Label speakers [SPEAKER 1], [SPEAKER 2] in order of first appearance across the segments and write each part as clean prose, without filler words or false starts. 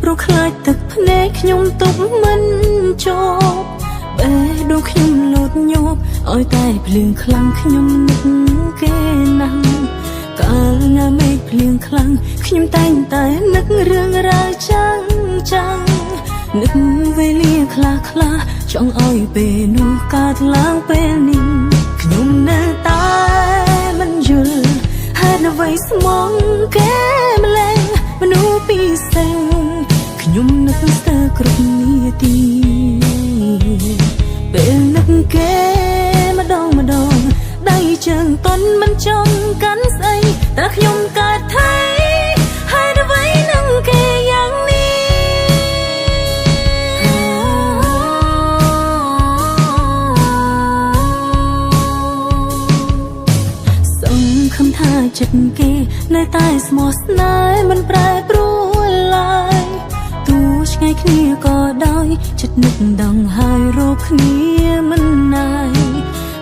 [SPEAKER 1] ព្រោះខ្លាចទឹកភ្នែកខ្ញុំទុកមិនចប់បេះដូងខ្ញុំលោតញប់ឲ្យតែភ្លៀងខ្លាំងខ្ញុំនឹកគេណាស់កាលណាមេឃភ្លៀងខ្លាំងខ្ញុំតែងតែនឹករឿងរ៉ាវចាំងនឹកវេលាខ្លះចង់ឲ្យពេលនោះកើតឡើងពេលនេះខ្ញុំនៅតែមិនយល់ហេតុអ្វីស្មងគេម្លេះមនុស្សពីសេងខ្ញុំនឹកស្ទើរគ្រប់នាទីពេលនឹកគេម្ដងដៃជើងតន់មិនចង់កាន់ស្អីតែខ្ញុំកើតថៃហេតុអ្វីនឹងគេយ៉ាងនេះសង្ឃឹមថាចិត្តគេនៅតែស្មោះស្នេហ៍មិនប្រែប្រួលឡើយទោះឆ្ងាយគ្នាក៏ដោយចិត្តនឹកដងហើយរកគ្នាមិនណាយ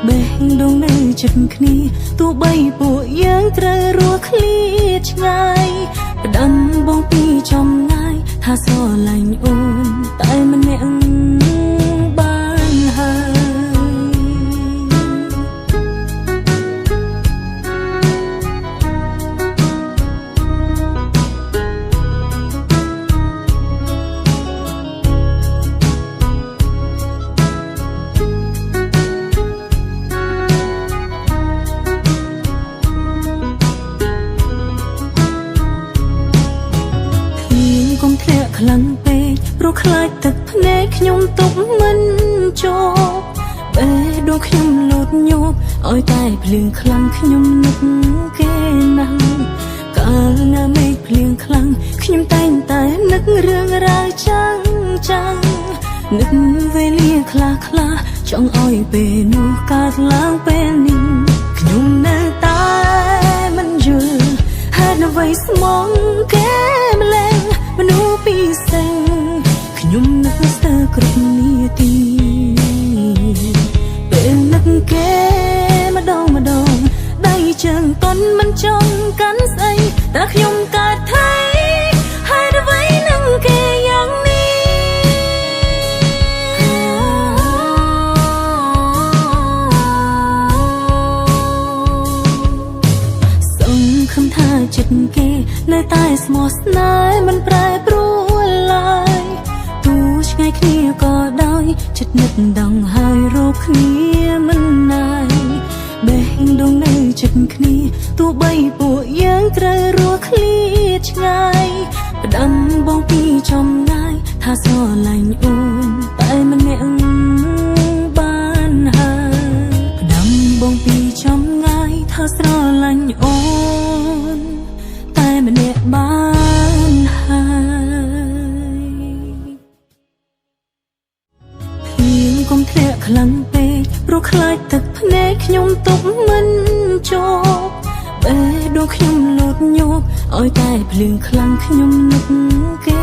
[SPEAKER 1] បេះដូងនៅចិត្តគ្នាទោះបីពួកយើងត្រូវរស់ឃ្លាតឆ្ងាយផ្ដាំបងពីចំងាយថាស្រឡាញ់អូនតែម្នាក់បានហើយខ្លាំងពេកព្រោះខ្លាចទឹកភ្នែកខ្ញុំទុកមិនចប់បេះដូងខ្ញុំលោតញប់ឲ្យតែភ្លៀងខ្លាំងខ្ញុំនឹកគេណាស់កាលណាមេឃភ្លៀងខ្លាំងខ្ញុំតែងតែនឹករឿងរ៉ាវចាំងនឹកវេលាខ្លះចង់ឲ្យពេលនោះកើតឡើងពេលនេះខ្ញុំនៅតែមិនយល់ហេតុអ្វីស្មងគេម្លេះមនុស្សពីសេងខ្ញុំនឹកស្ទើរគ្រប់នាទីពេលនឹកគេម្ដងដៃជើងតន់មិនចង់កាន់ស្អីតែខ្ញុំកើតថៃហេតុអ្វីនឹងគេយ៉ាងនេះសង្ឃឹមថាចិត្តគេនៅតែស្មោះស្នេហ៍មិនប្រែប្រួលឡើយទោះឆ្ងាយគ្នាក៏ដោយចិត្តនឹកដងហើយរកគ្នាមិនណាយបេះដូងនៅចិត្តគ្នាទោះបីពួកយើងត្រូវរស់ឃ្លាតឆ្ងាយផ្ដាំបងពីចំងាយថាស្រឡាញ់អូនតែម្នាក់បានហើយផ្ដាំបងពីចំងាយថាស្រឡាញ់អូនតែម្នាក់បានហើយភ្លៀងកុំធ្លាក់ខ្លាំងពេកព្រោះខ្លាចទឹកភ្នែកខ្ញុំទុកមិនចប់បេះដូងខ្ញុំលោតញប់ឲ្យតែភ្លៀងខ្លាំងខ្ញុំនឹកគេ